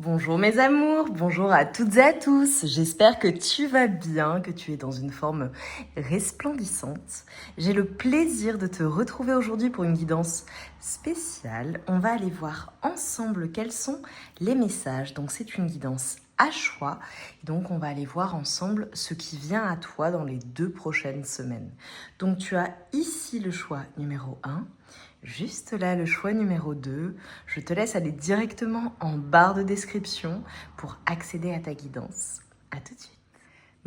Bonjour mes amours, bonjour à toutes et à tous. J'espère que tu vas bien, que tu es dans une forme resplendissante. J'ai le plaisir de te retrouver aujourd'hui pour une guidance spéciale. On va aller voir ensemble quels sont les messages. Donc c'est une guidance à choix. Donc on va aller voir ensemble ce qui vient à toi dans les 2 prochaines semaines. Donc tu as ici le choix numéro 1. Juste là, le choix numéro 2, je te laisse aller directement en barre de description pour accéder à ta guidance. À tout de suite.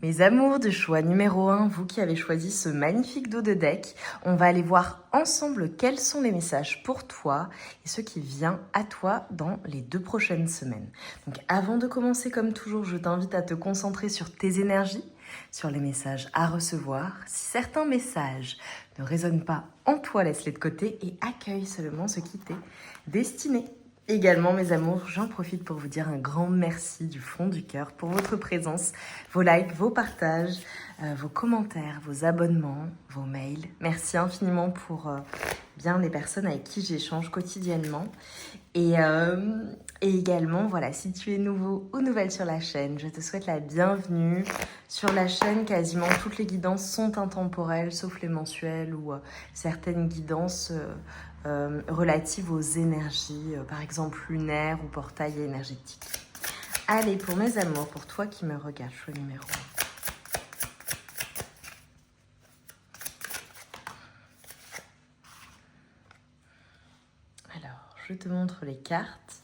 Mes amours du choix numéro 1, vous qui avez choisi ce magnifique dos de deck, on va aller voir ensemble quels sont les messages pour toi et ce qui vient à toi dans les 2 prochaines semaines. Donc avant de commencer, comme toujours, je t'invite à te concentrer sur tes énergies, sur les messages à recevoir. Si certains messages ne résonnent pas en toi, laisse-les de côté et accueille seulement ce qui t'est destiné. Également, mes amours, j'en profite pour vous dire un grand merci du fond du cœur pour votre présence, vos likes, vos partages, vos commentaires, vos abonnements, vos mails. Merci infiniment pour bien les personnes avec qui j'échange quotidiennement. Et également, voilà, si tu es nouveau ou nouvelle sur la chaîne, je te souhaite la bienvenue. Sur la chaîne, quasiment toutes les guidances sont intemporelles, sauf les mensuelles ou certaines guidances relatives aux énergies, par exemple lunaires ou portail énergétique. Allez, pour mes amours, pour toi qui me regardes, choix numéro 1. Alors, je te montre les cartes.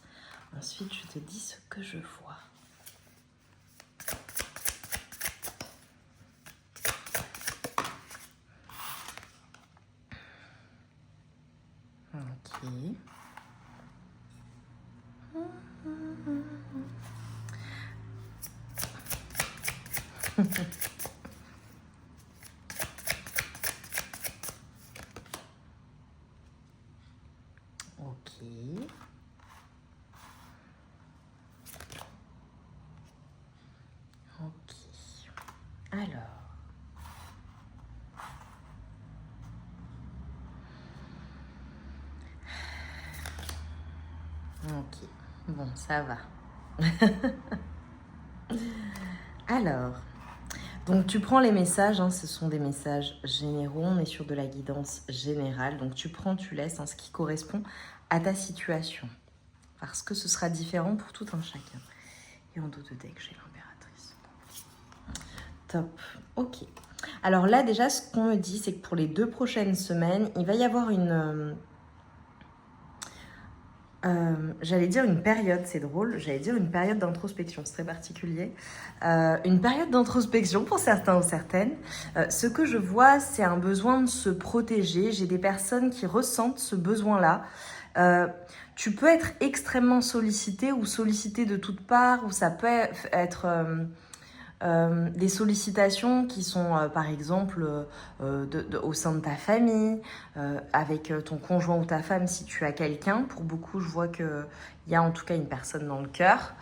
Ensuite, je te dis ce que je vois. Ok. Ok. Ok. Alors. Ok. Bon, ça va. Alors. Donc tu prends les messages, hein, ce sont des messages généraux, on est sur de la guidance générale. Donc tu prends, tu laisses ce qui correspond à ta situation. Parce que ce sera différent pour tout un chacun. Et en dos de deck, j'ai l'impératrice. Top. Ok. Alors là, déjà, ce qu'on me dit, c'est que pour les 2 prochaines semaines, il va y avoir une... j'allais dire une période, c'est drôle, j'allais dire une période d'introspection, c'est très particulier. Une période d'introspection pour certains ou certaines. Ce que je vois, c'est un besoin de se protéger. J'ai des personnes qui ressentent ce besoin-là. Tu peux être extrêmement sollicité ou sollicité de toutes parts, ou ça peut être... des sollicitations qui sont par exemple au sein de ta famille, avec ton conjoint ou ta femme si tu as quelqu'un. Pour beaucoup, je vois qu'il y a en tout cas une personne dans le cœur.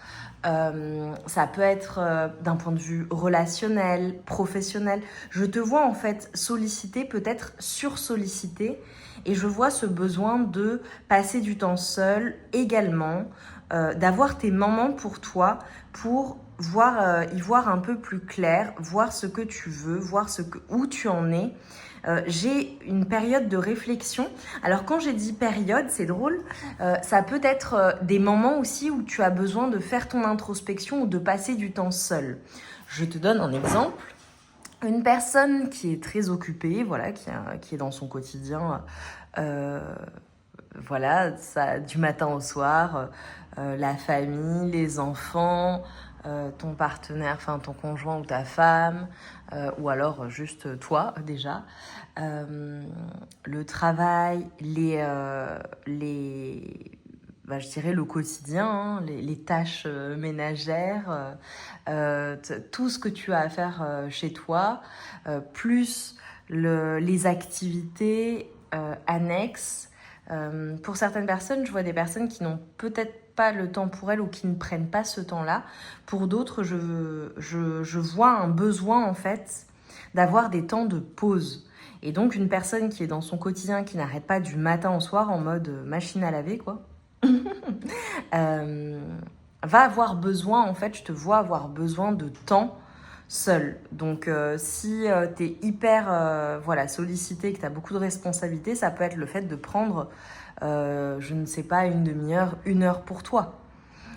Ça peut être d'un point de vue relationnel, professionnel. Je te vois en fait sollicité, peut-être sursollicité, et je vois ce besoin de passer du temps seul également, d'avoir tes moments pour toi, pour y voir un peu plus clair, voir ce que tu veux, voir où tu en es. J'ai une période de réflexion. Alors quand j'ai dit période, c'est drôle, ça peut être des moments aussi où tu as besoin de faire ton introspection ou de passer du temps seul. Je te donne un exemple. Une personne qui est très occupée, voilà, qui est dans son quotidien, voilà, ça, du matin au soir, la famille, les enfants, ton partenaire, enfin ton conjoint ou ta femme, ou alors juste toi déjà, le travail, je dirais le quotidien, hein, les tâches ménagères, tout ce que tu as à faire chez toi, plus les activités annexes. Pour certaines personnes, je vois des personnes qui n'ont peut-être pas le temps pour elles ou qui ne prennent pas ce temps-là. Pour d'autres, je vois un besoin en fait d'avoir des temps de pause. Et donc une personne qui est dans son quotidien, qui n'arrête pas du matin au soir en mode machine à laver, quoi. va avoir besoin, en fait, je te vois avoir besoin de temps seul. Donc, si tu es hyper voilà, sollicité, que tu as beaucoup de responsabilités, ça peut être le fait de prendre, je ne sais pas, une demi-heure, 1 heure pour toi.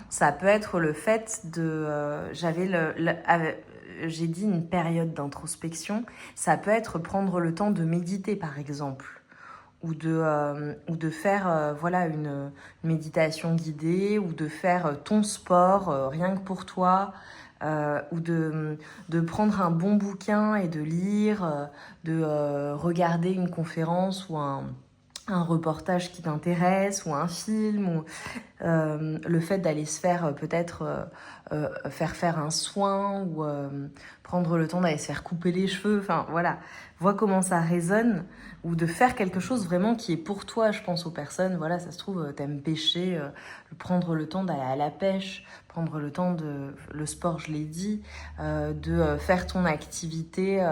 Ça peut être le fait de... j'ai dit une période d'introspection. Ça peut être prendre le temps de méditer, par exemple. Ou de faire voilà, une méditation guidée, ou de faire ton sport rien que pour toi, ou de prendre un bon bouquin et de lire, de regarder une conférence ou un reportage qui t'intéresse, ou un film, ou le fait d'aller se faire peut-être faire un soin, ou prendre le temps d'aller se faire couper les cheveux, enfin voilà, vois comment ça résonne, ou de faire quelque chose vraiment qui est pour toi. Je pense aux personnes, voilà, ça se trouve, t'aimes pêcher, prendre le temps d'aller à la pêche, prendre le temps de... Le sport, je l'ai dit, de faire ton activité,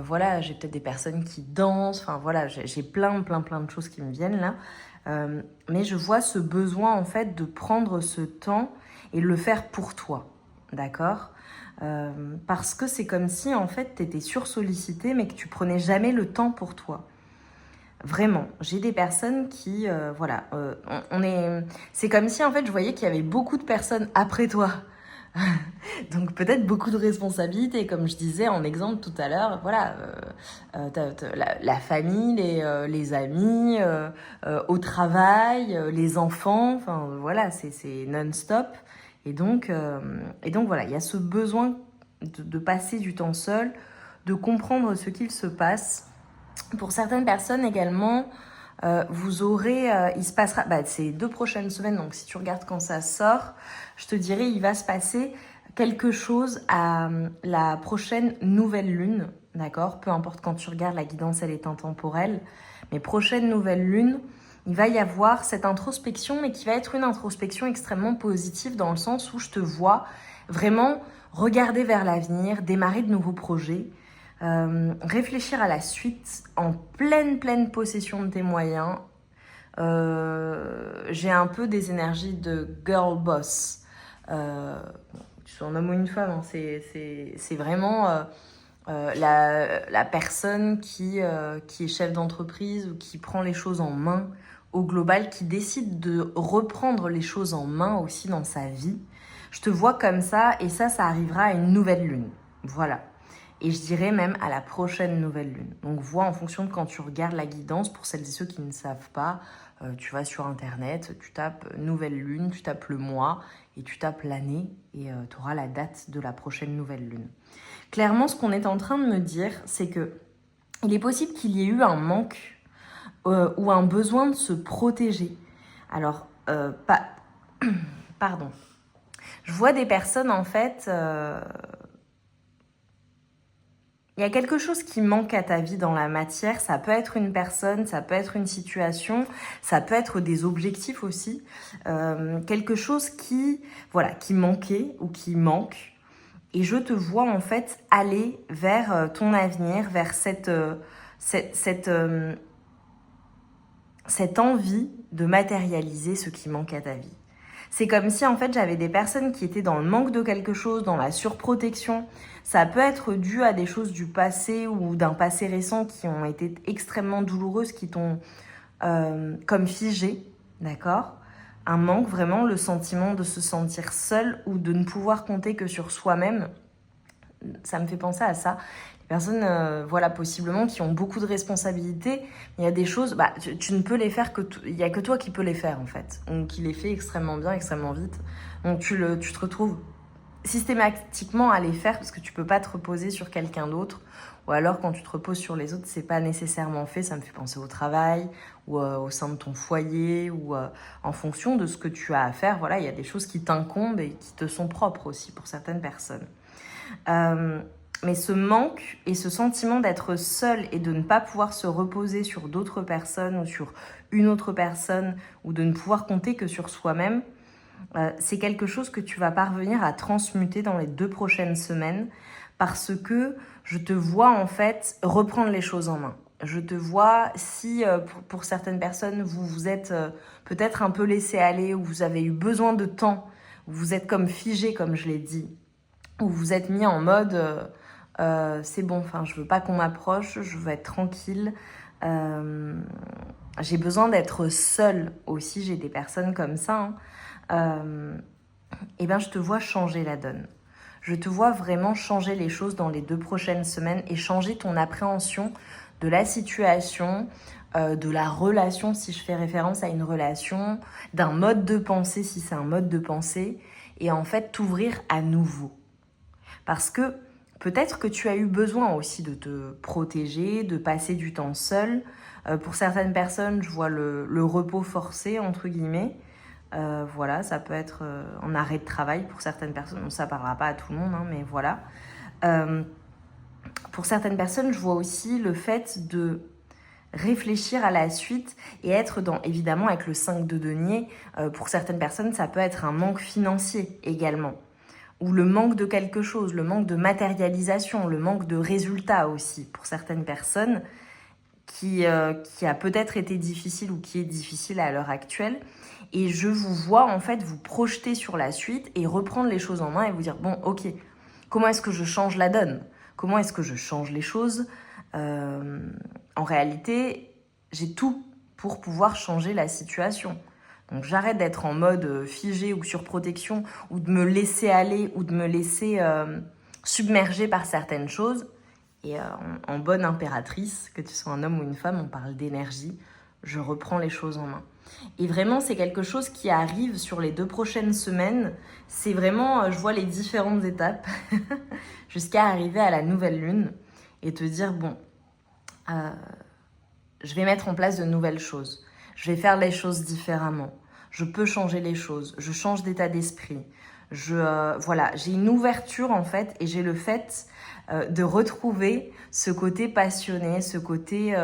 voilà, j'ai peut-être des personnes qui dansent, enfin voilà, j'ai plein de choses qui me viennent là. Mais je vois ce besoin en fait de prendre ce temps et le faire pour toi, d'accord? Parce que c'est comme si en fait tu étais sursollicité mais que tu prenais jamais le temps pour toi. Vraiment, j'ai des personnes qui, voilà, c'est comme si en fait je voyais qu'il y avait beaucoup de personnes après toi. Donc peut-être beaucoup de responsabilités, comme je disais en exemple tout à l'heure, voilà, la famille, les amis, au travail, les enfants, enfin voilà, c'est non-stop. Et donc voilà, il y a ce besoin de passer du temps seul, de comprendre ce qu'il se passe. Pour certaines personnes également, vous aurez, il se passera, ces 2 prochaines semaines, donc si tu regardes quand ça sort, je te dirais, il va se passer quelque chose à la prochaine nouvelle lune, d'accord? Peu importe quand tu regardes, la guidance, elle est intemporelle, mais prochaine nouvelle lune, il va y avoir cette introspection, mais qui va être une introspection extrêmement positive dans le sens où je te vois vraiment regarder vers l'avenir, démarrer de nouveaux projets, réfléchir à la suite en pleine possession de tes moyens. J'ai un peu des énergies de girl boss. Tu sois un homme ou une femme, hein, c'est vraiment la personne qui est chef d'entreprise ou qui prend les choses en main au global, qui décide de reprendre les choses en main aussi dans sa vie. Je te vois comme ça, et ça arrivera à une nouvelle lune. Voilà. Et je dirais même à la prochaine nouvelle lune. Donc vois en fonction de quand tu regardes la guidance, pour celles et ceux qui ne savent pas, tu vas sur internet, tu tapes nouvelle lune, tu tapes le mois et tu tapes l'année, et tu auras la date de la prochaine nouvelle lune. Clairement, ce qu'on est en train de me dire, c'est que il est possible qu'il y ait eu un manque ou un besoin de se protéger. Alors, pardon. Je vois des personnes en fait... il y a quelque chose qui manque à ta vie dans la matière. Ça peut être une personne, ça peut être une situation, ça peut être des objectifs aussi. Quelque chose qui manquait ou qui manque. Et je te vois en fait aller vers ton avenir, vers cette envie de matérialiser ce qui manque à ta vie. C'est comme si en fait j'avais des personnes qui étaient dans le manque de quelque chose, dans la surprotection. Ça peut être dû à des choses du passé ou d'un passé récent qui ont été extrêmement douloureuses, qui t'ont comme figé, d'accord? Un manque, vraiment le sentiment de se sentir seul ou de ne pouvoir compter que sur soi-même. Ça me fait penser à ça. Les personnes, voilà, possiblement, qui ont beaucoup de responsabilités, il y a des choses, tu ne peux les faire il n'y a que toi qui peux les faire, en fait. Donc, qui les fait extrêmement bien, extrêmement vite. Donc, tu te retrouves systématiquement à les faire parce que tu peux pas te reposer sur quelqu'un d'autre. Ou alors, quand tu te reposes sur les autres, c'est pas nécessairement fait. Ça me fait penser au travail ou au sein de ton foyer ou en fonction de ce que tu as à faire. Voilà, il y a des choses qui t'incombent et qui te sont propres aussi pour certaines personnes. Mais ce manque et ce sentiment d'être seul et de ne pas pouvoir se reposer sur d'autres personnes ou sur une autre personne, ou de ne pouvoir compter que sur soi-même, c'est quelque chose que tu vas parvenir à transmuter dans les 2 prochaines semaines, parce que je te vois en fait reprendre les choses en main. Je te vois, si pour certaines personnes, vous êtes peut-être un peu laissé aller, ou vous avez eu besoin de temps, vous êtes comme figé, comme je l'ai dit, où vous êtes mis en mode c'est bon, enfin, je veux pas qu'on m'approche, je veux être tranquille. J'ai besoin d'être seule aussi, j'ai des personnes comme ça. Et ben, je te vois changer la donne. Je te vois vraiment changer les choses dans les 2 prochaines semaines et changer ton appréhension de la situation, de la relation, si je fais référence à une relation, d'un mode de pensée, si c'est un mode de pensée, et en fait t'ouvrir à nouveau. Parce que peut-être que tu as eu besoin aussi de te protéger, de passer du temps seul. Pour certaines personnes, je vois le repos forcé, entre guillemets. Voilà, ça peut être en arrêt de travail pour certaines personnes. Bon, ça ne parlera pas à tout le monde, hein, mais voilà. Pour certaines personnes, je vois aussi le fait de réfléchir à la suite et être dans, évidemment, avec le 5 de denier, pour certaines personnes, ça peut être un manque financier également. Ou le manque de quelque chose, le manque de matérialisation, le manque de résultats aussi pour certaines personnes qui a peut-être été difficile ou qui est difficile à l'heure actuelle. Et je vous vois en fait vous projeter sur la suite et reprendre les choses en main et vous dire bon ok, comment est-ce que je change la donne? Comment est-ce que je change les choses? En réalité, j'ai tout pour pouvoir changer la situation. Donc j'arrête d'être en mode figé ou surprotection ou de me laisser aller ou de me laisser submerger par certaines choses. Et en bonne impératrice, que tu sois un homme ou une femme, on parle d'énergie, je reprends les choses en main. Et vraiment, c'est quelque chose qui arrive sur les 2 prochaines semaines. C'est vraiment, je vois les différentes étapes jusqu'à arriver à la nouvelle lune et te dire, bon, je vais mettre en place de nouvelles choses. Je vais faire les choses différemment. Je peux changer les choses. Je change d'état d'esprit. Voilà, j'ai une ouverture en fait et j'ai le fait de retrouver ce côté passionné, ce côté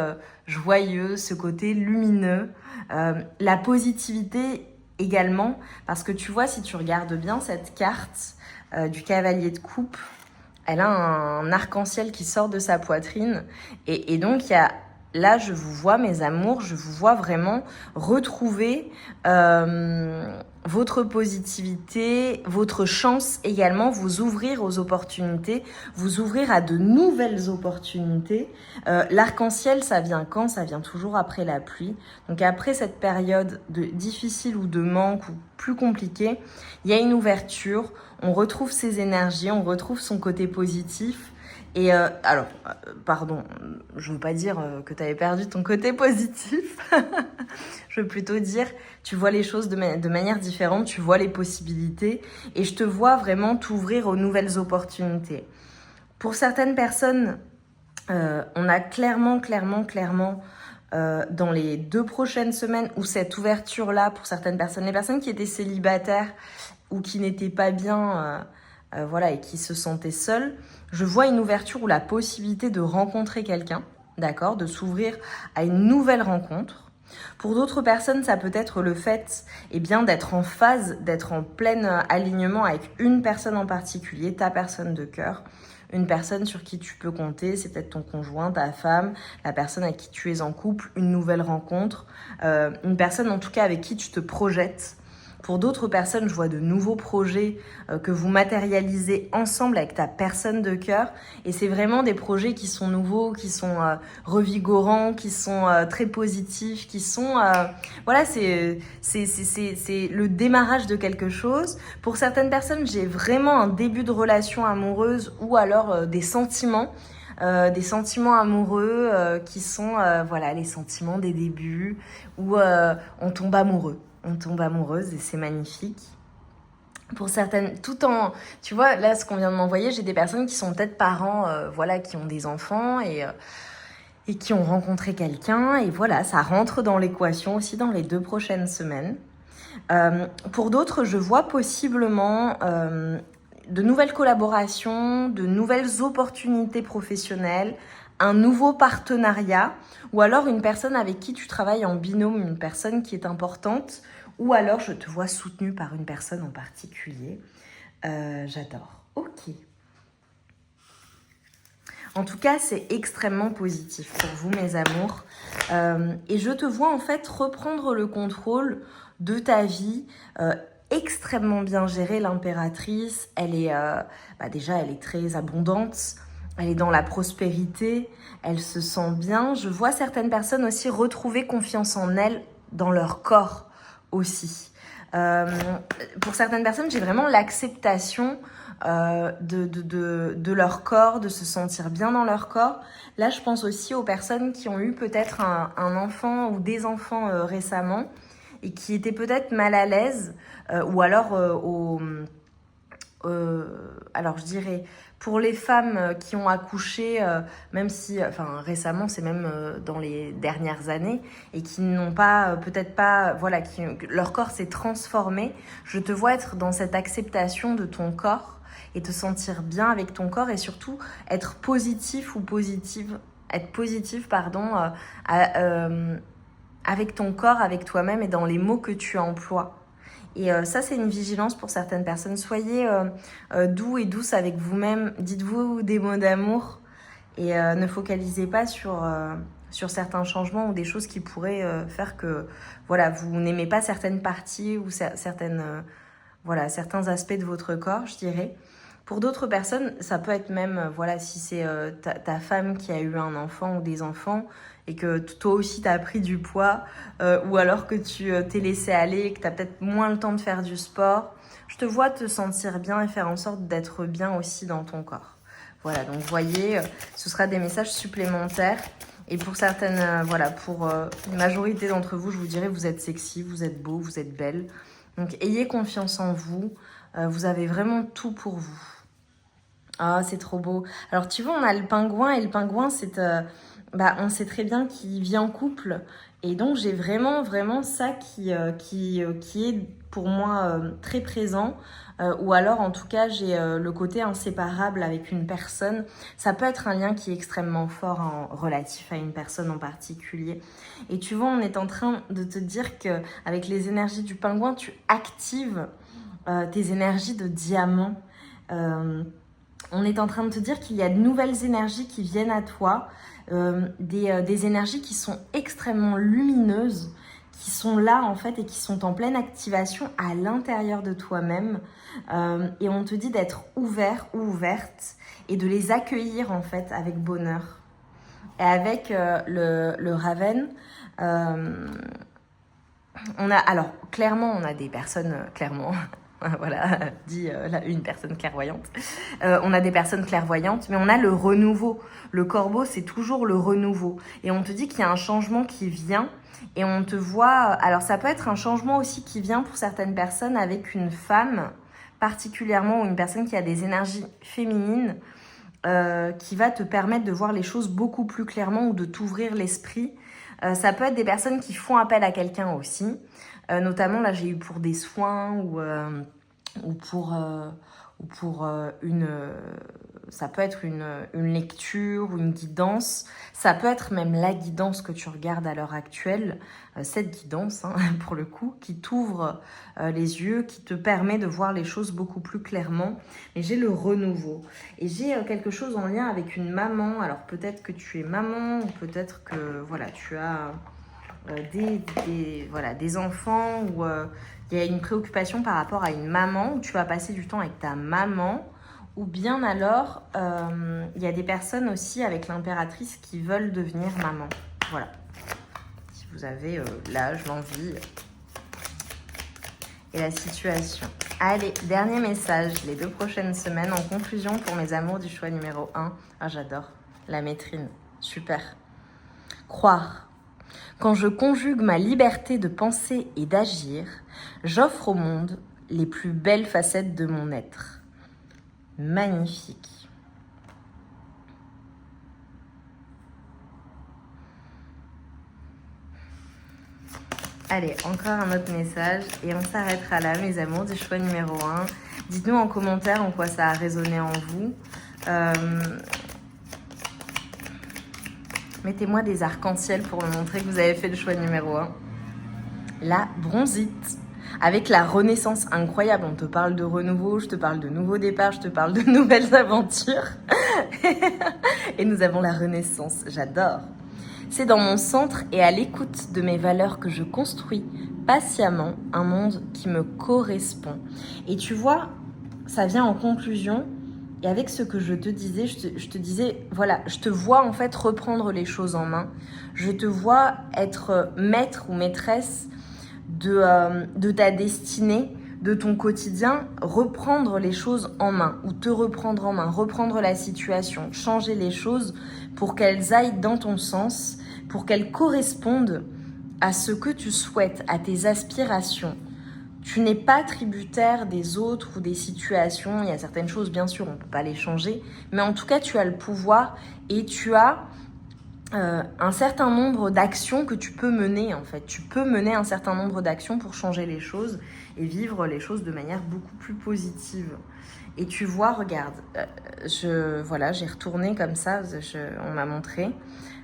joyeux, ce côté lumineux, la positivité également, parce que tu vois, si tu regardes bien cette carte du cavalier de coupe, elle a un arc-en-ciel qui sort de sa poitrine et donc il y a là, je vous vois, mes amours, je vous vois vraiment retrouver votre positivité, votre chance également, vous ouvrir aux opportunités, vous ouvrir à de nouvelles opportunités. L'arc-en-ciel, ça vient quand? Ça vient toujours après la pluie. Donc après cette période difficile ou de manque ou plus compliquée, il y a une ouverture, on retrouve ses énergies, on retrouve son côté positif. Et pardon, je veux pas dire que tu avais perdu ton côté positif. Je veux plutôt dire, tu vois les choses de manière différente, tu vois les possibilités et je te vois vraiment t'ouvrir aux nouvelles opportunités. Pour certaines personnes, on a clairement dans les 2 prochaines semaines où cette ouverture-là, pour certaines personnes, les personnes qui étaient célibataires ou qui n'étaient pas bien... voilà, et qui se sentaient seuls, je vois une ouverture ou la possibilité de rencontrer quelqu'un, d'accord, de s'ouvrir à une nouvelle rencontre. Pour d'autres personnes, ça peut être le fait d'être en phase, d'être en plein alignement avec une personne en particulier, ta personne de cœur, une personne sur qui tu peux compter, c'est peut-être ton conjoint, ta femme, la personne avec qui tu es en couple, une nouvelle rencontre, une personne en tout cas avec qui tu te projettes. Pour d'autres personnes, je vois de nouveaux projets que vous matérialisez ensemble avec ta personne de cœur. Et c'est vraiment des projets qui sont nouveaux, qui sont revigorants, qui sont très positifs, qui sont... voilà, c'est le démarrage de quelque chose. Pour certaines personnes, j'ai vraiment un début de relation amoureuse ou alors des sentiments amoureux qui sont voilà, les sentiments des débuts où on tombe amoureux. On tombe amoureuse et c'est magnifique. Pour certaines, tu vois, là, ce qu'on vient de m'envoyer, j'ai des personnes qui sont peut-être parents, voilà, qui ont des enfants et qui ont rencontré quelqu'un. Et voilà, ça rentre dans l'équation aussi dans les 2 prochaines semaines. Pour d'autres, je vois possiblement de nouvelles collaborations, de nouvelles opportunités professionnelles, un nouveau partenariat, ou alors une personne avec qui tu travailles en binôme, une personne qui est importante, ou alors je te vois soutenue par une personne en particulier. J'adore. Ok. En tout cas, c'est extrêmement positif pour vous, mes amours. Et je te vois en fait reprendre le contrôle de ta vie extrêmement bien gérée, l'impératrice. Elle est, déjà, elle est très abondante. Elle est dans la prospérité. Elle se sent bien. Je vois certaines personnes aussi retrouver confiance en elles dans leur corps aussi. Pour certaines personnes, j'ai vraiment l'acceptation de leur corps, de se sentir bien dans leur corps. Là, je pense aussi aux personnes qui ont eu peut-être un enfant ou des enfants récemment et qui étaient peut-être mal à l'aise, ou alors alors je dirais pour les femmes qui ont accouché, même si, récemment, c'est même dans les dernières années, et qui n'ont pas, peut-être pas, voilà, leur corps s'est transformé. Je te vois être dans cette acceptation de ton corps et te sentir bien avec ton corps et surtout être positif ou positive, être positive, pardon, avec ton corps, avec toi-même et dans les mots que tu emploies. Et ça, c'est une vigilance pour certaines personnes. Soyez doux et douce avec vous-même. Dites-vous des mots d'amour et ne focalisez pas sur certains changements ou des choses qui pourraient faire que voilà, vous n'aimez pas certaines parties ou certains aspects de votre corps, je dirais. Pour d'autres personnes, ça peut être même, si c'est ta femme qui a eu un enfant ou des enfants et que toi aussi tu as pris du poids, ou alors que tu t'es laissé aller et que tu as peut-être moins le temps de faire du sport, je te vois te sentir bien et faire en sorte d'être bien aussi dans ton corps. Voilà, donc voyez, ce sera des messages supplémentaires. Et pour certaines, pour une majorité d'entre vous, je vous dirais, vous êtes sexy, vous êtes beau, vous êtes belle. Donc ayez confiance en vous, vous avez vraiment tout pour vous. Ah, c'est trop beau. Alors tu vois, on a le pingouin et le pingouin, on sait très bien qu'il vit en couple. Et donc j'ai vraiment, vraiment ça qui est pour moi très présent. Ou alors en tout cas, j'ai le côté inséparable avec une personne. Ça peut être un lien qui est extrêmement fort relatif à une personne en particulier. Et tu vois, on est en train de te dire qu'avec les énergies du pingouin, tu actives tes énergies de diamant. On est en train de te dire qu'il y a de nouvelles énergies qui viennent à toi, des énergies qui sont extrêmement lumineuses, qui sont là en fait et qui sont en pleine activation à l'intérieur de toi-même. Et on te dit d'être ouvert ou ouverte et de les accueillir en fait avec bonheur. Et avec le Raven, alors clairement on a des personnes, voilà, dit une personne clairvoyante. On a des personnes clairvoyantes, mais on a le renouveau. Le corbeau, c'est toujours le renouveau. Et on te dit qu'il y a un changement qui vient. Et on te voit... Alors, ça peut être un changement aussi qui vient pour certaines personnes avec une femme, particulièrement, ou une personne qui a des énergies féminines, qui va te permettre de voir les choses beaucoup plus clairement ou de t'ouvrir l'esprit. Ça peut être des personnes qui font appel à quelqu'un aussi. Notamment, là, j'ai eu pour des soins ou pour ça peut être une lecture ou une guidance. Ça peut être même la guidance que tu regardes à l'heure actuelle. Cette guidance, pour le coup, qui t'ouvre les yeux, qui te permet de voir les choses beaucoup plus clairement. Et j'ai le renouveau. Et j'ai quelque chose en lien avec une maman. Alors, peut-être que tu es maman ou peut-être que tu as... des enfants où il y a une préoccupation par rapport à une maman, où tu vas passer du temps avec ta maman, ou bien alors il y a des personnes aussi avec l'impératrice qui veulent devenir maman. Voilà. Si vous avez l'âge, l'envie et la situation. Allez, dernier message, les 2 prochaines semaines en conclusion pour mes amours du choix numéro 1. Ah, j'adore. La maîtrine. Super. Croire. Quand je conjugue ma liberté de penser et d'agir, j'offre au monde les plus belles facettes de mon être. Magnifique. Allez, encore un autre message et on s'arrêtera là, mes amours du choix numéro 1. Dites-nous en commentaire en quoi ça a résonné en vous. Mettez-moi des arcs-en-ciel pour me montrer que vous avez fait le choix numéro 1. La bronzite. Avec la renaissance incroyable. On te parle de renouveau, je te parle de nouveau départ, je te parle de nouvelles aventures. Et nous avons la renaissance. J'adore. C'est dans mon centre et à l'écoute de mes valeurs que je construis patiemment un monde qui me correspond. Et tu vois, ça vient en conclusion. Et avec ce que je te disais, je te disais, voilà, je te vois en fait reprendre les choses en main. Je te vois être maître ou maîtresse de ta destinée, de ton quotidien, reprendre les choses en main ou te reprendre en main, reprendre la situation, changer les choses pour qu'elles aillent dans ton sens, pour qu'elles correspondent à ce que tu souhaites, à tes aspirations. Tu n'es pas tributaire des autres ou des situations. Il y a certaines choses, bien sûr, on ne peut pas les changer. Mais en tout cas, tu as le pouvoir et tu as un certain nombre d'actions que tu peux mener, en fait. Tu peux mener un certain nombre d'actions pour changer les choses et vivre les choses de manière beaucoup plus positive. Et tu vois, regarde, j'ai retourné comme ça, on m'a montré.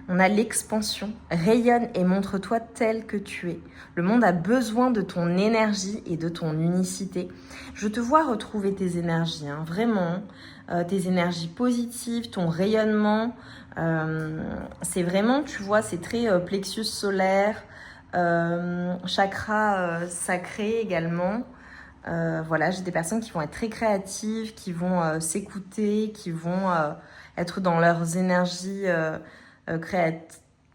On a l'expansion. Rayonne et montre-toi tel que tu es. Le monde a besoin de ton énergie et de ton unicité. Je te vois retrouver tes énergies, hein, vraiment, tes énergies positives, ton rayonnement. C'est vraiment, tu vois, c'est très plexus solaire, chakra sacré également. Voilà, j'ai des personnes qui vont être très créatives, qui vont s'écouter, qui vont être dans leurs énergies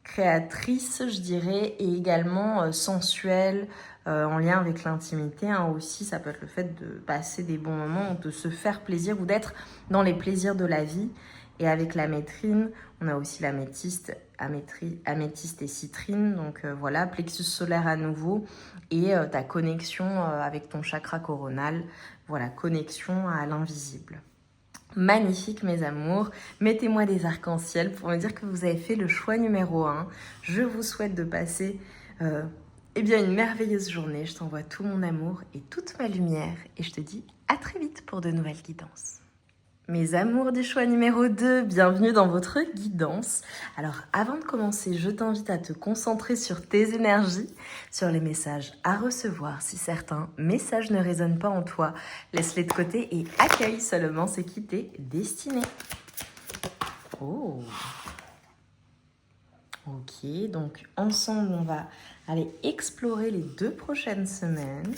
créatrices, je dirais, et également sensuelles, en lien avec l'intimité, hein, aussi. Ça peut être le fait de passer des bons moments, de se faire plaisir ou d'être dans les plaisirs de la vie. Et avec la métrine, on a aussi l'améthyste, améthyste et citrine. Donc voilà, plexus solaire à nouveau. Et ta connexion avec ton chakra coronal. Voilà, connexion à l'invisible. Magnifique mes amours, mettez-moi des arcs-en-ciel pour me dire que vous avez fait le choix numéro 1. Je vous souhaite de passer une merveilleuse journée. Je t'envoie tout mon amour et toute ma lumière et je te dis à très vite pour de nouvelles guidances. Mes amours du choix numéro 2, bienvenue dans votre guidance. Alors avant de commencer, je t'invite à te concentrer sur tes énergies, sur les messages à recevoir. Si certains messages ne résonnent pas en toi, laisse-les de côté et accueille seulement ce qui t'est destiné. Oh. Ok, donc ensemble on va aller explorer les 2 prochaines semaines.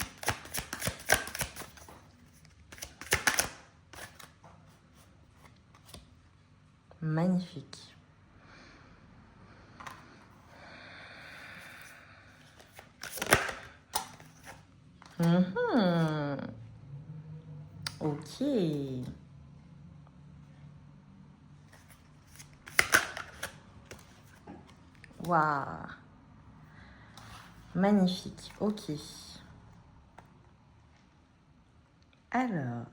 Magnifique. Ok. Waouh. Magnifique. Ok. Alors,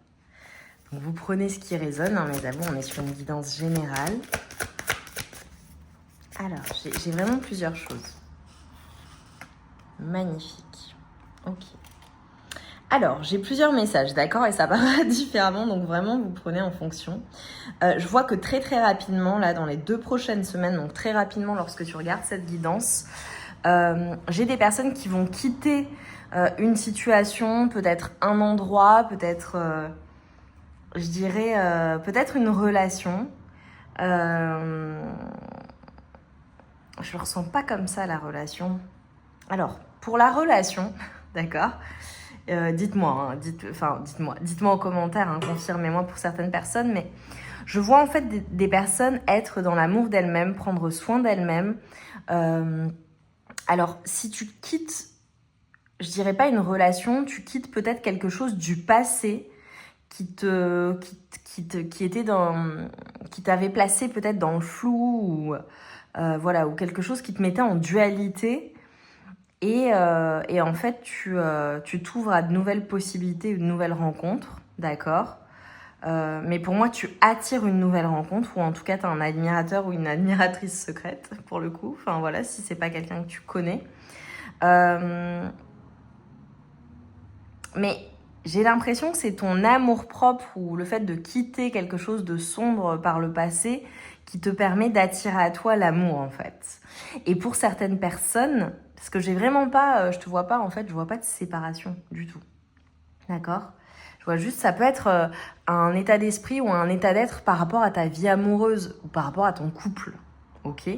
donc vous prenez ce qui résonne, hein, mes amis, on est sur une guidance générale. Alors, j'ai vraiment plusieurs choses. Magnifique. Ok. Alors, j'ai plusieurs messages, d'accord? Et ça paraît différemment, donc vraiment, vous prenez en fonction. Je vois que très très rapidement, là, dans les 2 prochaines semaines, donc très rapidement, lorsque tu regardes cette guidance, j'ai des personnes qui vont quitter une situation, peut-être un endroit, peut-être, je dirais, peut-être une relation. Je ne ressens pas comme ça la relation. Alors, pour la relation, d'accord, dites-moi, hein, dites-moi en commentaire, hein, confirmez-moi pour certaines personnes, mais je vois en fait des personnes être dans l'amour d'elles-mêmes, prendre soin d'elles-mêmes. Alors, si tu quittes, je dirais pas une relation, tu quittes peut-être quelque chose du passé qui t'avait placé peut-être dans le flou ou voilà, ou quelque chose qui te mettait en dualité. Et en fait, tu t'ouvres à de nouvelles possibilités, de nouvelles rencontres, d'accord? Mais pour moi, tu attires une nouvelle rencontre, ou en tout cas, tu as un admirateur ou une admiratrice secrète, pour le coup. Enfin voilà, si c'est pas quelqu'un que tu connais. Mais j'ai l'impression que c'est ton amour-propre ou le fait de quitter quelque chose de sombre par le passé qui te permet d'attirer à toi l'amour, en fait. Et pour certaines personnes, parce que j'ai vraiment pas, je te vois pas, en fait, je vois pas de séparation du tout. D'accord ? Je vois juste, ça peut être un état d'esprit ou un état d'être par rapport à ta vie amoureuse ou par rapport à ton couple. Ok ?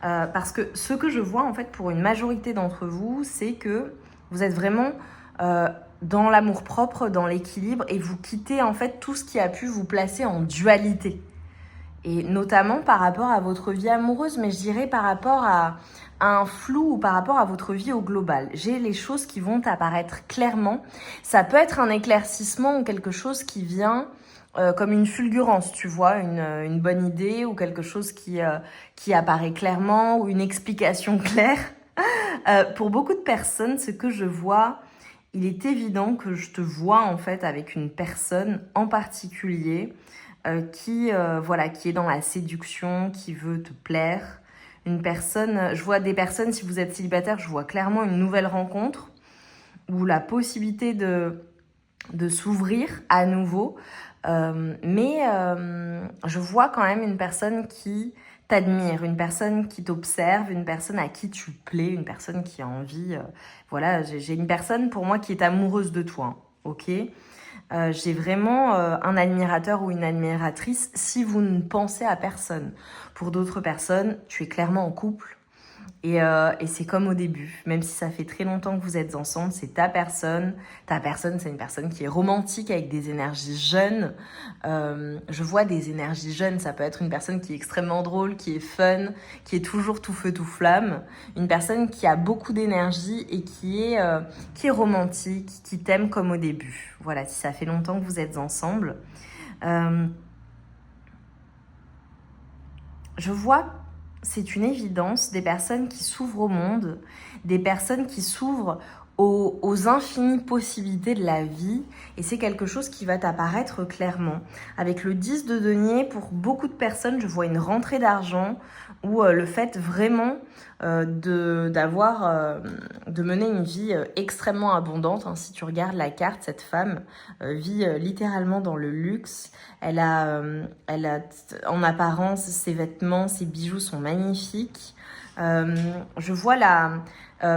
Parce que ce que je vois, en fait, pour une majorité d'entre vous, c'est que Vous êtes vraiment dans l'amour-propre, dans l'équilibre, et vous quittez en fait tout ce qui a pu vous placer en dualité. Et notamment par rapport à votre vie amoureuse, mais je dirais par rapport à un flou ou par rapport à votre vie au global. J'ai les choses qui vont apparaître clairement. Ça peut être un éclaircissement ou quelque chose qui vient comme une fulgurance, tu vois, une bonne idée ou quelque chose qui apparaît clairement ou une explication claire. Pour beaucoup de personnes, ce que je vois, il est évident que je te vois en fait avec une personne en particulier qui est dans la séduction, qui veut te plaire. Une personne, je vois des personnes, si vous êtes célibataire, je vois clairement une nouvelle rencontre ou la possibilité de s'ouvrir à nouveau. Mais je vois quand même une personne qui t'admire, une personne qui t'observe, une personne à qui tu plais, une personne qui a envie. Voilà, j'ai une personne pour moi qui est amoureuse de toi, ok ? J'ai vraiment un admirateur ou une admiratrice si vous ne pensez à personne. Pour d'autres personnes, tu es clairement en couple et c'est comme au début. Même si ça fait très longtemps que vous êtes ensemble, c'est ta personne. Ta personne, c'est une personne qui est romantique avec des énergies jeunes. Je vois des énergies jeunes. Ça peut être une personne qui est extrêmement drôle, qui est fun, qui est toujours tout feu, tout flamme. Une personne qui a beaucoup d'énergie et qui est romantique, qui t'aime comme au début. Voilà, si ça fait longtemps que vous êtes ensemble. Je vois, c'est une évidence, des personnes qui s'ouvrent au monde, des personnes qui s'ouvrent aux infinies possibilités de la vie, et c'est quelque chose qui va t'apparaître clairement. Avec le 10 de denier, pour beaucoup de personnes, je vois une rentrée d'argent ou le fait vraiment de mener une vie extrêmement abondante. Hein. Si tu regardes la carte, cette femme vit littéralement dans le luxe. Elle a en apparence, ses vêtements, ses bijoux sont magnifiques. Je vois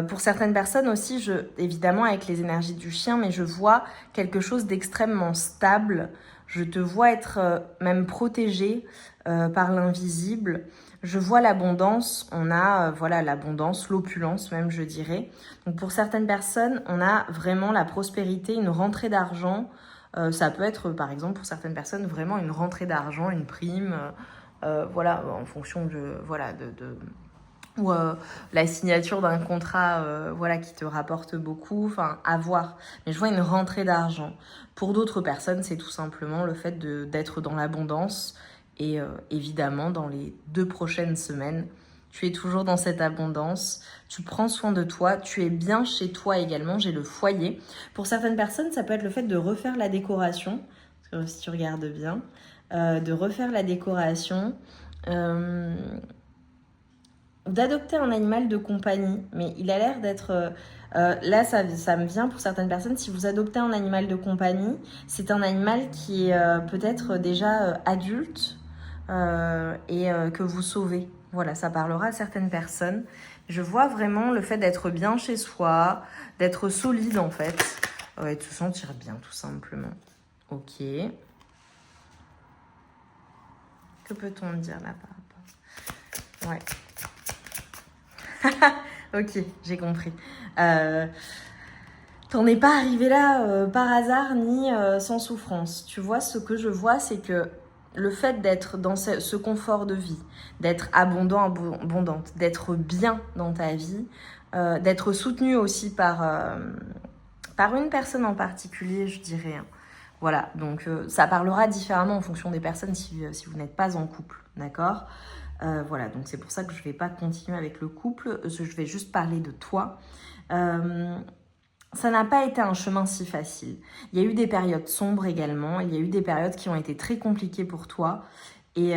pour certaines personnes aussi, évidemment avec les énergies du chien, mais je vois quelque chose d'extrêmement stable. Je te vois être même protégée par l'invisible. Je vois l'abondance, on a l'abondance, l'opulence même je dirais. Donc pour certaines personnes, on a vraiment la prospérité, une rentrée d'argent. Ça peut être par exemple pour certaines personnes vraiment une rentrée d'argent, une prime, en fonction ou la signature d'un contrat qui te rapporte beaucoup, enfin à voir. Mais je vois une rentrée d'argent. Pour d'autres personnes, c'est tout simplement le fait d'être dans l'abondance et évidemment dans les 2 prochaines semaines, tu es toujours dans cette abondance, tu prends soin de toi, tu es bien chez toi également, j'ai le foyer. Pour certaines personnes, ça peut être le fait de refaire la décoration, parce que si tu regardes bien, de refaire la décoration, d'adopter un animal de compagnie, mais il a l'air d'être... là, ça me vient pour certaines personnes, si vous adoptez un animal de compagnie, c'est un animal qui est peut-être déjà adulte et que vous sauvez. Voilà, ça parlera à certaines personnes. Je vois vraiment le fait d'être bien chez soi, d'être solide en fait, et de se sentir bien tout simplement. Ok. Que peut-on dire là par rapport ? Ouais. Ok, j'ai compris. T'en es pas arrivé là par hasard ni sans souffrance. Tu vois, ce que je vois, c'est que le fait d'être dans ce confort de vie, d'être abondante, d'être bien dans ta vie, d'être soutenu aussi par une personne en particulier, je dirais. Hein. Voilà, donc ça parlera différemment en fonction des personnes si vous n'êtes pas en couple, d'accord ? Voilà, donc c'est pour ça que je ne vais pas continuer avec le couple, je vais juste parler de toi. Ça n'a pas été un chemin si facile. Il y a eu des périodes sombres également, il y a eu des périodes qui ont été très compliquées pour toi. Et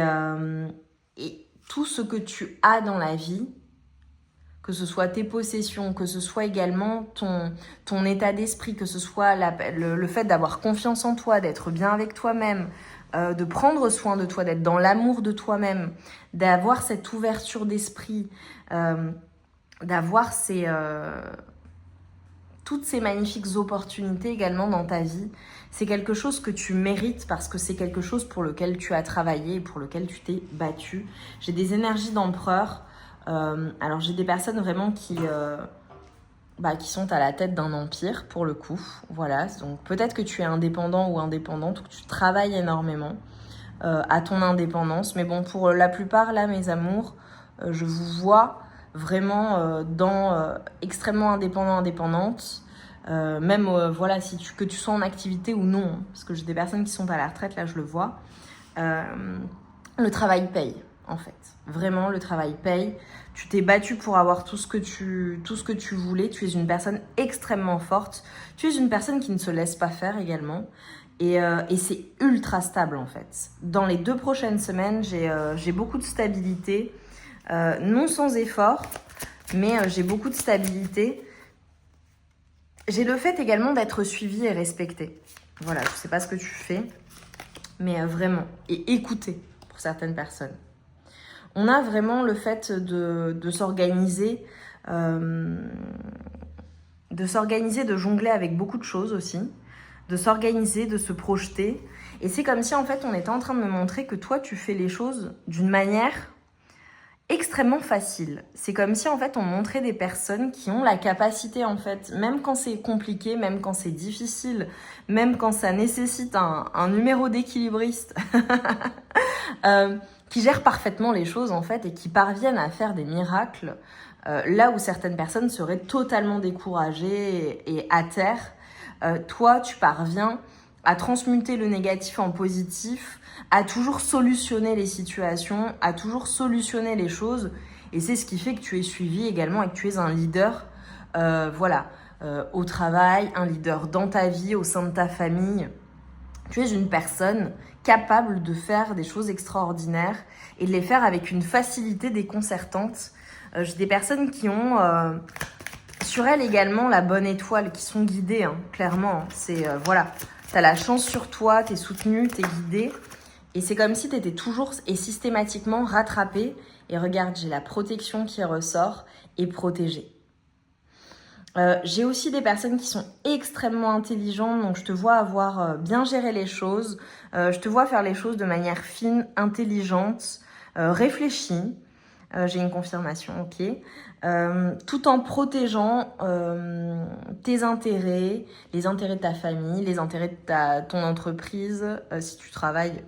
tout ce que tu as dans la vie, que ce soit tes possessions, que ce soit également ton état d'esprit, que ce soit le fait d'avoir confiance en toi, d'être bien avec toi-même, de prendre soin de toi, d'être dans l'amour de toi-même, d'avoir cette ouverture d'esprit, d'avoir toutes ces magnifiques opportunités également dans ta vie, c'est quelque chose que tu mérites parce que c'est quelque chose pour lequel tu as travaillé et pour lequel tu t'es battu. J'ai des énergies d'empereur. Alors j'ai des personnes vraiment qui qui sont à la tête d'un empire pour le coup. Voilà, donc peut-être que tu es indépendant ou indépendante ou que tu travailles énormément à ton indépendance. Mais bon, pour la plupart, là, mes amours, je vous vois vraiment dans extrêmement indépendant, indépendante. Même voilà, que tu sois en activité ou non, hein, parce que j'ai des personnes qui sont à la retraite, là je le vois. Le travail paye, en fait. Vraiment, le travail paye. Tu t'es battu pour avoir tout ce que tu voulais. Tu es une personne extrêmement forte. Tu es une personne qui ne se laisse pas faire également. Et c'est ultra stable, en fait. Dans les 2 prochaines semaines, j'ai beaucoup de stabilité. Non sans effort, mais j'ai beaucoup de stabilité. J'ai le fait également d'être suivie et respectée. Voilà, je sais pas ce que tu fais, mais vraiment. Et écoutée pour certaines personnes. On a vraiment le fait de s'organiser, de jongler avec beaucoup de choses aussi, de s'organiser, de se projeter. Et c'est comme si en fait on était en train de me montrer que toi tu fais les choses d'une manière extrêmement facile. C'est comme si en fait on montrait des personnes qui ont la capacité en fait, même quand c'est compliqué, même quand c'est difficile, même quand ça nécessite un numéro d'équilibriste, qui gèrent parfaitement les choses en fait et qui parviennent à faire des miracles là où certaines personnes seraient totalement découragées et à terre. Toi, tu parviens à transmuter le négatif en positif, à toujours solutionner les situations, à toujours solutionner les choses. Et c'est ce qui fait que tu es suivi également et que tu es un leader, au travail, un leader dans ta vie, au sein de ta famille. Tu es une personne capable de faire des choses extraordinaires et de les faire avec une facilité déconcertante. J'ai des personnes qui ont sur elles également la bonne étoile, qui sont guidées, hein, clairement. C'est voilà, t'as la chance sur toi, t'es soutenu, t'es guidé. Et c'est comme si t'étais toujours et systématiquement rattrapé. Et regarde, j'ai la protection qui ressort et protégée. J'ai aussi des personnes qui sont extrêmement intelligentes, donc je te vois avoir bien géré les choses, je te vois faire les choses de manière fine, intelligente, réfléchie. J'ai une confirmation, ok. Tout en protégeant tes intérêts, les intérêts de ta famille, les intérêts de ton entreprise, si tu travailles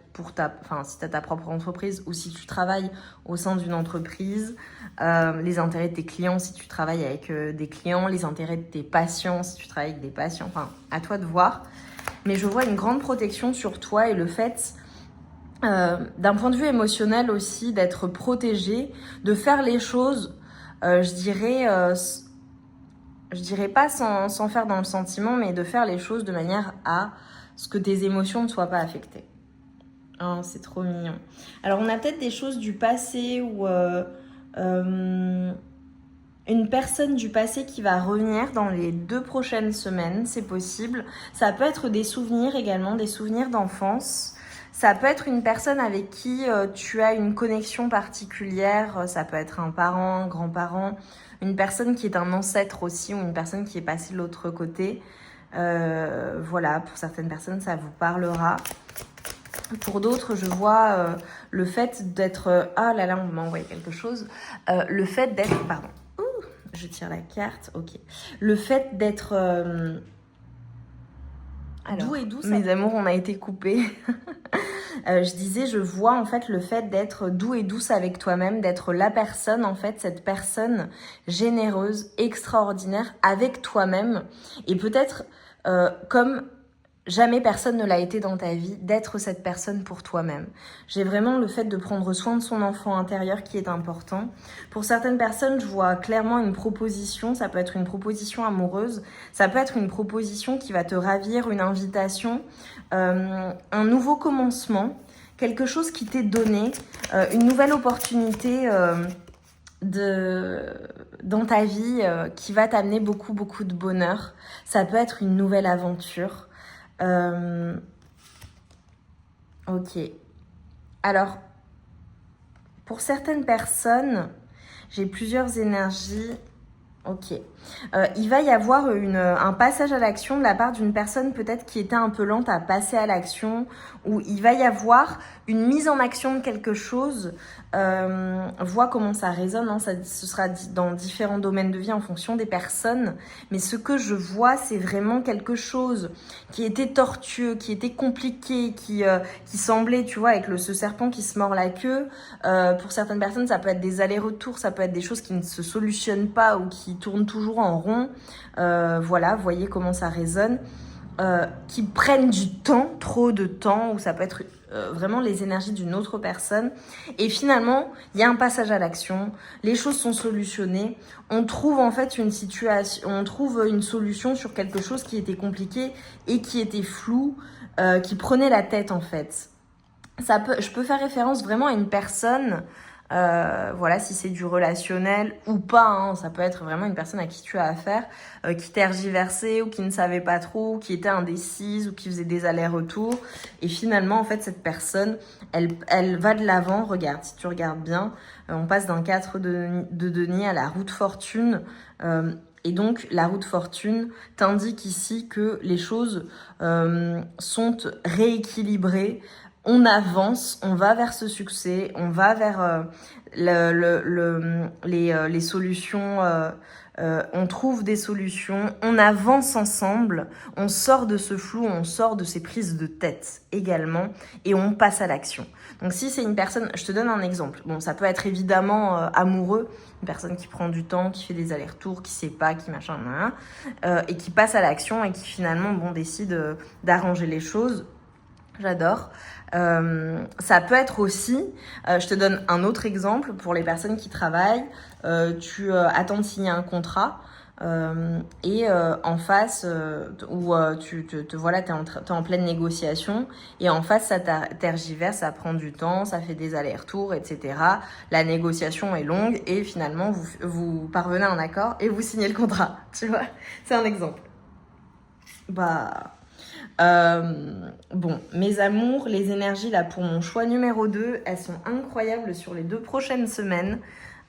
si tu as ta propre entreprise ou si tu travailles au sein d'une entreprise, les intérêts de tes clients si tu travailles avec des clients, les intérêts de tes patients si tu travailles avec des patients, enfin, à toi de voir. Mais je vois une grande protection sur toi et le fait d'un point de vue émotionnel aussi, d'être protégé, de faire les choses, je dirais pas sans faire dans le sentiment, mais de faire les choses de manière à ce que tes émotions ne soient pas affectées. Oh, c'est trop mignon. Alors, on a peut-être des choses du passé ou une personne du passé qui va revenir dans les 2 prochaines semaines, c'est possible. Ça peut être des souvenirs également, des souvenirs d'enfance. Ça peut être une personne avec qui tu as une connexion particulière. Ça peut être un parent, un grand-parent, une personne qui est un ancêtre aussi ou une personne qui est passée de l'autre côté. Voilà, pour certaines personnes, ça vous parlera. Pour d'autres, je vois le fait d'être... ah là là, on m'a envoyé quelque chose. Le fait d'être... Pardon. Je tire la carte, ok. Le fait d'être doux et douce. Mes amours, on a été coupés. Je disais, je vois en fait le fait d'être doux et douce avec toi-même, d'être la personne, en fait, cette personne généreuse, extraordinaire avec toi-même. Et peut-être comme jamais personne ne l'a été dans ta vie, d'être cette personne pour toi-même. J'ai vraiment le fait de prendre soin de son enfant intérieur qui est important. Pour certaines personnes, je vois clairement une proposition, ça peut être une proposition amoureuse, ça peut être une proposition qui va te ravir, une invitation, un nouveau commencement, quelque chose qui t'est donné, une nouvelle opportunité dans ta vie qui va t'amener beaucoup, beaucoup de bonheur. Ça peut être une nouvelle aventure. Ok. Alors, pour certaines personnes, j'ai plusieurs énergies. Ok. Il va y avoir un passage à l'action de la part d'une personne peut-être qui était un peu lente à passer à l'action, ou il va y avoir une mise en action de quelque chose. Vois comment ça résonne, hein. Ce sera dans différents domaines de vie en fonction des personnes. Mais ce que je vois, c'est vraiment quelque chose qui était tortueux, qui était compliqué, qui semblait, tu vois, avec ce serpent qui se mord la queue. Pour certaines personnes, ça peut être des allers-retours, ça peut être des choses qui ne se solutionnent pas ou qui tournent toujours en rond. Voilà, voyez comment ça résonne. Qui prennent du temps, trop de temps, ou ça peut être vraiment les énergies d'une autre personne. Et finalement, il y a un passage à l'action, les choses sont solutionnées, on trouve en fait une situation, on trouve une solution sur quelque chose qui était compliqué et qui était flou, qui prenait la tête en fait. Je peux faire référence vraiment à une personne, voilà, si c'est du relationnel ou pas, hein, ça peut être vraiment une personne à qui tu as affaire, qui tergiversait ou qui ne savait pas trop, ou qui était indécise ou qui faisait des allers-retours. Et finalement, en fait, cette personne, elle va de l'avant. Regarde, si tu regardes bien, on passe d'un 4 de denier à la roue de fortune. Et donc, la roue de fortune t'indique ici que les choses sont rééquilibrées. On avance, on va vers ce succès, on va vers les solutions, on trouve des solutions, on avance ensemble, on sort de ce flou, on sort de ces prises de tête également et on passe à l'action. Donc si c'est une personne, je te donne un exemple, bon ça peut être évidemment amoureux, une personne qui prend du temps, qui fait des allers-retours, qui sait pas, qui machin, et qui passe à l'action et qui finalement décide d'arranger les choses. J'adore. Ça peut être aussi, je te donne un autre exemple pour les personnes qui travaillent. Tu attends de signer un contrat et en face, voilà, t'es en pleine négociation et en face ça tergiverse, ça prend du temps, ça fait des allers-retours, etc. La négociation est longue et finalement vous parvenez à un accord et vous signez le contrat. Tu vois, c'est un exemple. Bon, mes amours, les énergies là pour mon choix numéro 2, elles sont incroyables sur les 2 prochaines semaines.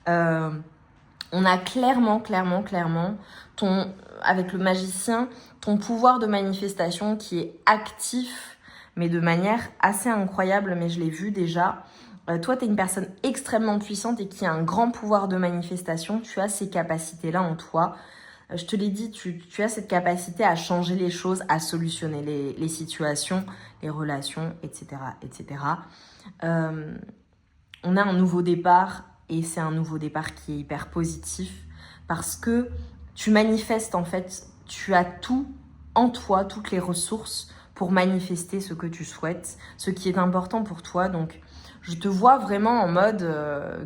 On a clairement, avec le magicien, ton pouvoir de manifestation qui est actif, mais de manière assez incroyable, mais je l'ai vu déjà. Toi, tu es une personne extrêmement puissante et qui a un grand pouvoir de manifestation. Tu as ces capacités-là en toi. Je te l'ai dit, tu as cette capacité à changer les choses, à solutionner les situations, les relations, etc. etc. On a un nouveau départ et c'est un nouveau départ qui est hyper positif parce que tu manifestes en fait, tu as tout en toi, toutes les ressources pour manifester ce que tu souhaites, ce qui est important pour toi. Donc, je te vois vraiment en mode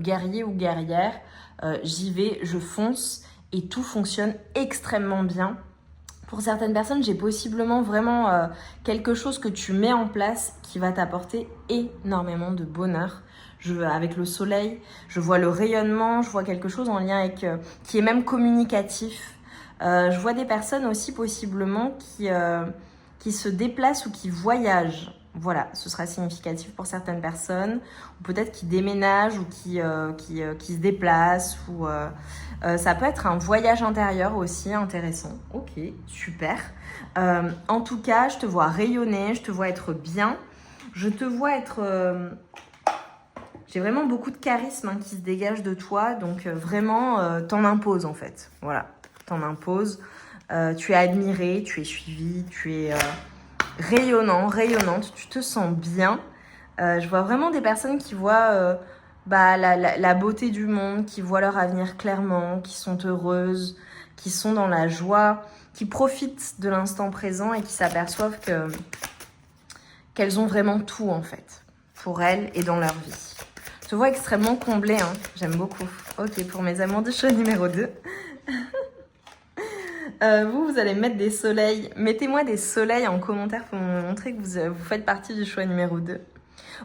guerrier ou guerrière. J'y vais, je fonce. Et tout fonctionne extrêmement bien. Pour certaines personnes, j'ai possiblement vraiment quelque chose que tu mets en place qui va t'apporter énormément de bonheur. Avec le soleil, je vois le rayonnement, je vois quelque chose en lien avec qui est même communicatif. Je vois des personnes aussi possiblement qui se déplacent ou qui voyagent. Voilà, ce sera significatif pour certaines personnes, ou peut-être qui déménagent ou qui se déplacent, ou ça peut être un voyage intérieur aussi intéressant. Ok, super. En tout cas, je te vois rayonner, je te vois être bien, je te vois être... j'ai vraiment beaucoup de charisme qui se dégage de toi, donc vraiment, t'en imposes en fait. Voilà, t'en imposes. Tu es admiré, tu es suivi, tu es... rayonnante, tu te sens bien. Je vois vraiment des personnes qui voient la beauté du monde, qui voient leur avenir clairement, qui sont heureuses, qui sont dans la joie, qui profitent de l'instant présent et qui s'aperçoivent qu'elles ont vraiment tout en fait, pour elles et dans leur vie. Je te vois extrêmement comblée, hein. J'aime beaucoup. Ok, pour mes amours du choix numéro 2. Vous allez mettre des soleils. Mettez-moi des soleils en commentaire pour me montrer que vous faites partie du choix numéro 2.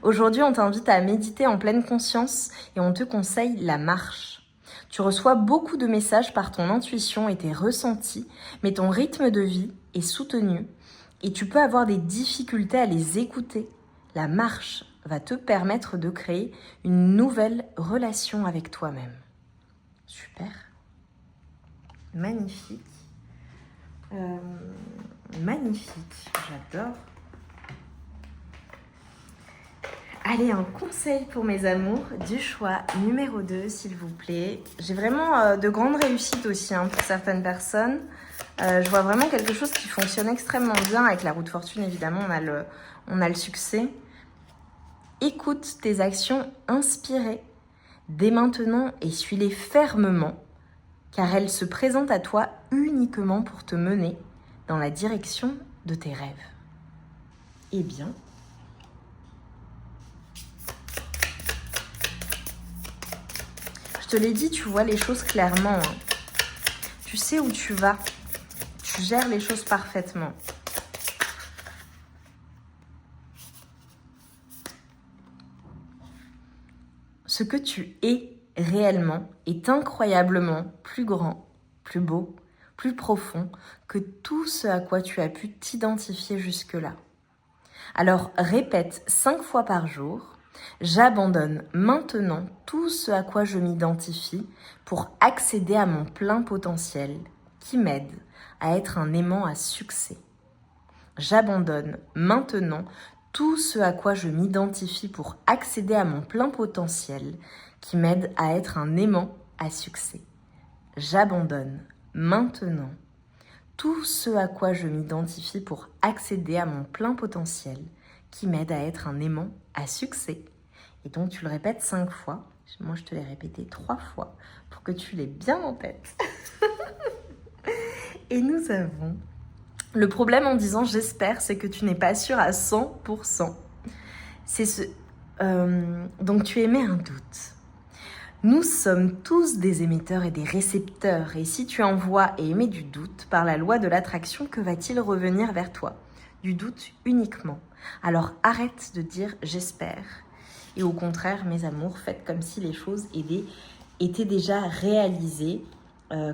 Aujourd'hui, on t'invite à méditer en pleine conscience et on te conseille la marche. Tu reçois beaucoup de messages par ton intuition et tes ressentis, mais ton rythme de vie est soutenu et tu peux avoir des difficultés à les écouter. La marche va te permettre de créer une nouvelle relation avec toi-même. Super. Magnifique. Magnifique, j'adore. Allez, un conseil pour mes amours du choix numéro 2, s'il vous plaît. J'ai vraiment de grandes réussites aussi pour certaines personnes. Je vois vraiment quelque chose qui fonctionne extrêmement bien. Avec la roue de fortune, évidemment, on a le succès. Écoute tes actions inspirées dès maintenant et suis-les fermement, car elles se présentent à toi uniquement pour te mener dans la direction de tes rêves. Eh bien, je te l'ai dit, tu vois les choses clairement. Tu sais où tu vas. Tu gères les choses parfaitement. Ce que tu es réellement est incroyablement plus grand, plus beau, plus profond que tout ce à quoi tu as pu t'identifier jusque-là. Alors répète 5 fois par jour. J'abandonne maintenant tout ce à quoi je m'identifie pour accéder à mon plein potentiel qui m'aide à être un aimant à succès. J'abandonne maintenant tout ce à quoi je m'identifie pour accéder à mon plein potentiel qui m'aide à être un aimant à succès. J'abandonne maintenant tout ce à quoi je m'identifie pour accéder à mon plein potentiel qui m'aide à être un aimant à succès. Et donc tu le répètes 5 fois. Moi je te l'ai répété 3 fois pour que tu l'aies bien en tête. Et nous avons le problème en disant j'espère, c'est que tu n'es pas sûr à 100%. Donc tu émets un doute. Nous sommes tous des émetteurs et des récepteurs. Et si tu envoies et émets du doute, par la loi de l'attraction, que va-t-il revenir vers toi? Du doute uniquement. Alors arrête de dire j'espère. Et au contraire, mes amours, faites comme si les choses étaient déjà réalisées,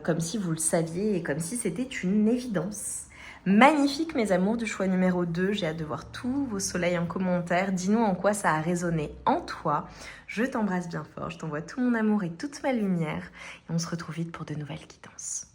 comme si vous le saviez et comme si c'était une évidence. Magnifique mes amours du choix numéro 2, j'ai hâte de voir tous vos soleils en commentaire. Dis-nous en quoi ça a résonné en toi. Je t'embrasse bien fort, je t'envoie tout mon amour et toute ma lumière. Et on se retrouve vite pour de nouvelles guidances.